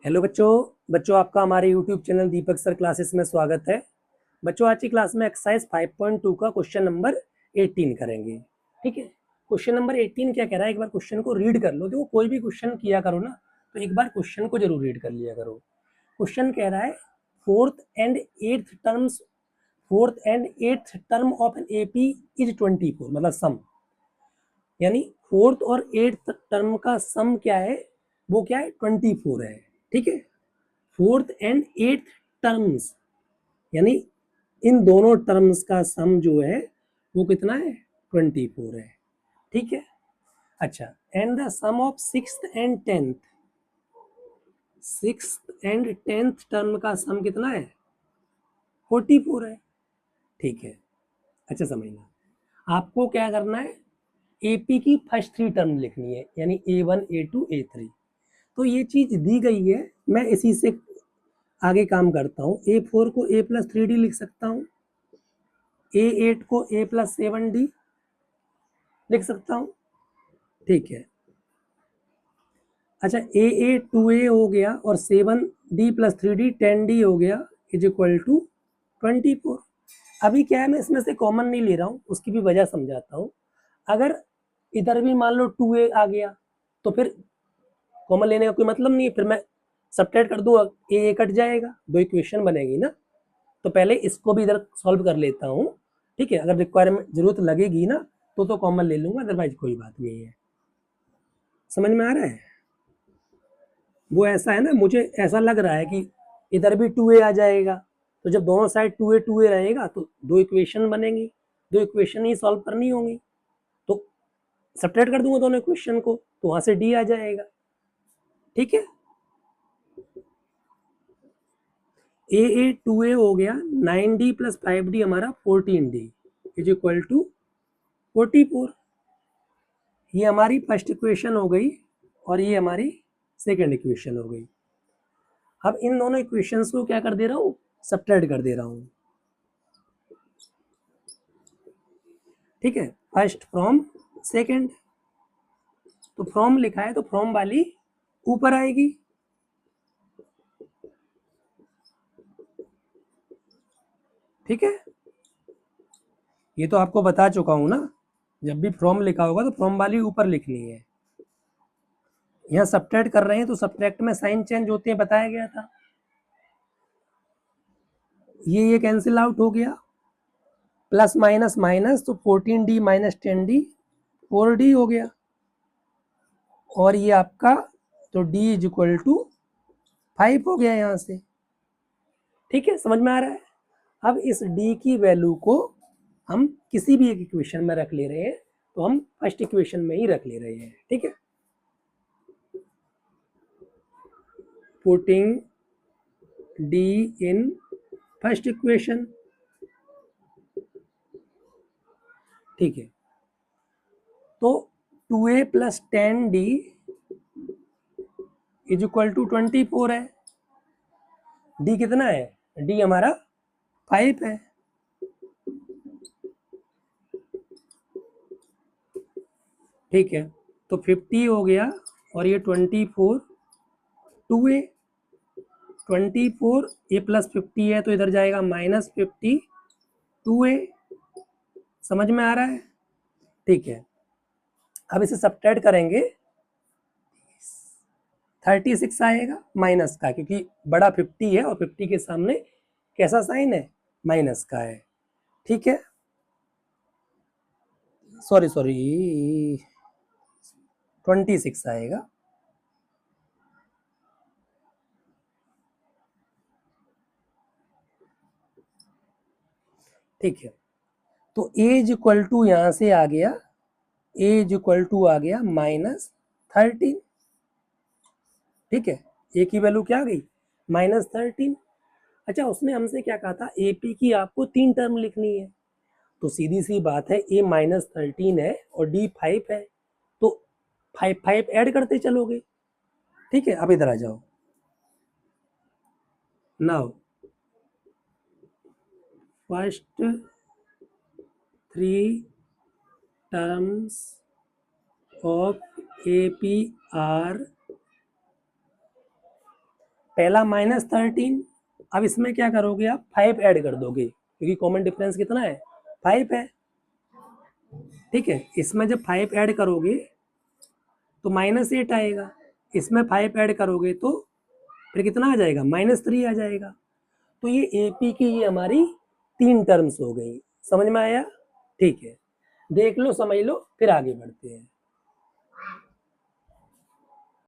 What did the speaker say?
Hello बच्चों आपका हमारे यूट्यूब चैनल दीपक सर क्लासेस में स्वागत है। बच्चों आज की क्लास में एक्सरसाइज 5.2 का क्वेश्चन नंबर 18 करेंगे। ठीक है, क्वेश्चन नंबर 18 क्या कह रहा है, एक बार क्वेश्चन को रीड कर लो। देखो कोई भी क्वेश्चन किया करो ना तो एक बार क्वेश्चन को जरूर रीड कर लिया करो। क्वेश्चन कह रहा है fourth and eighth term of an AP is 24, मतलब सम, यानी फोर्थ और एट्थ टर्म का सम क्या है, वो क्या है 24 है। ठीक है, फोर्थ एंड एट्थ टर्म्स यानी इन दोनों टर्म्स का सम जो है वो कितना है 24 है। ठीक है, अच्छा, and the sum of sixth and tenth term का सम कितना है 44 है। ठीक है, अच्छा समझना, आपको क्या करना है, एपी की फर्स्ट 3 टर्म लिखनी है, यानी A1 A2 A3। तो ये चीज दी गई है, मैं इसी से आगे काम करता हूँ। A4 को A+3D लिख सकता हूँ, A8 को A+7D लिख सकता हूँ। ठीक है, अच्छा, AA 2A हो गया और 7D+3D 10D हो गया इज इक्वल टू 24। अभी क्या है, मैं इसमें से कॉमन नहीं ले रहा हूँ, उसकी भी वजह समझाता हूँ। अगर इधर भी मान लो 2A आ गया तो फिर कॉमन लेने का कोई मतलब नहीं है, फिर मैं सब्ट्रैक्ट कर दूंगा, ए कट जाएगा, दो इक्वेशन बनेगी ना। तो पहले इसको भी इधर सॉल्व कर लेता हूँ। ठीक है, अगर रिक्वायरमेंट जरूरत लगेगी ना तो कॉमन ले लूंगा, अदरवाइज कोई बात नहीं है। समझ में आ रहा है? वो ऐसा है ना, मुझे ऐसा लग रहा है कि इधर भी 2A आ जाएगा, तो जब दोनों साइड 2A रहेगा तो दो इक्वेशन बनेंगी, दो इक्वेशन ही सॉल्व करनी होंगी, तो सब्ट्रैक्ट कर दूंगा दोनों इक्वेशन को, तो वहां से डी आ जाएगा। ठीक है, A 2A हो गया 9D+5D हमारा 14D इज इक्वल टू 44। ये हमारी फर्स्ट इक्वेशन हो गई और ये हमारी सेकेंड इक्वेशन हो गई। अब इन दोनों इक्वेशंस को क्या कर दे रहा हूँ, सब्ट्रैक्ट कर दे रहा हूँ। ठीक है, फर्स्ट फ्रॉम सेकेंड, तो फ्रॉम लिखा है तो फ्रॉम वाली ऊपर आएगी। ठीक है, ये तो आपको बता चुका हूं ना, जब भी फ्रॉम लिखा होगा तो फ्रॉम वाली ऊपर लिखनी है। यहाँ सब्ट्रैक्ट कर रहे हैं तो सब्ट्रैक्ट में साइन चेंज होते हैं, बताया गया था। ये कैंसिल आउट हो गया, प्लस माइनस माइनस, तो 14D माइनस 10D 4D हो गया, और ये आपका तो D इज इक्वल टू 5 हो गया यहां से। ठीक है, समझ में आ रहा है? अब इस D की वैल्यू को हम किसी भी एक इक्वेशन में रख ले रहे हैं, तो हम फर्स्ट इक्वेशन में ही रख ले रहे हैं। ठीक है, putting D in first equation. ठीक है, तो 2A+10D इज इक्वल टू 24 है। D कितना है, D हमारा 5 है। ठीक है, तो 50 हो गया और ये 24 2A, 24 A+50 है तो इधर जाएगा -50 2A। समझ में आ रहा है? ठीक है, अब इसे सब्ट्रैक्ट करेंगे, 36 आएगा माइनस का, क्योंकि बड़ा 50 है और 50 के सामने कैसा साइन है, माइनस का है। ठीक है, सॉरी 26 आएगा। ठीक है, तो ए इज इक्वल टू यहां से आ गया, ए इज इक्वल टू आ गया -13। ठीक है, ए की वैल्यू क्या आ गई, -13। अच्छा, उसने हमसे क्या कहा था, एपी की आपको 3 टर्म लिखनी है, तो सीधी सी बात है, ए -13 है और डी 5 है, तो 5 5 ऐड करते चलोगे। ठीक है, अब इधर आ जाओ। Now first 3 terms of AP are पहला -13, अब इसमें क्या करोगे आप 5 ऐड कर दोगे क्योंकि कॉमन डिफरेंस कितना है 5 है, ठीक है। इसमें जब 5 ऐड करोगे तो -8 आएगा, इसमें 5 ऐड करोगे तो फिर कितना आ जाएगा -3 आ जाएगा। तो ये एपी की ये हमारी 3 टर्म्स हो गई, समझ में आया? ठीक है, देख लो समझ लो फिर आगे बढ़ते हैं।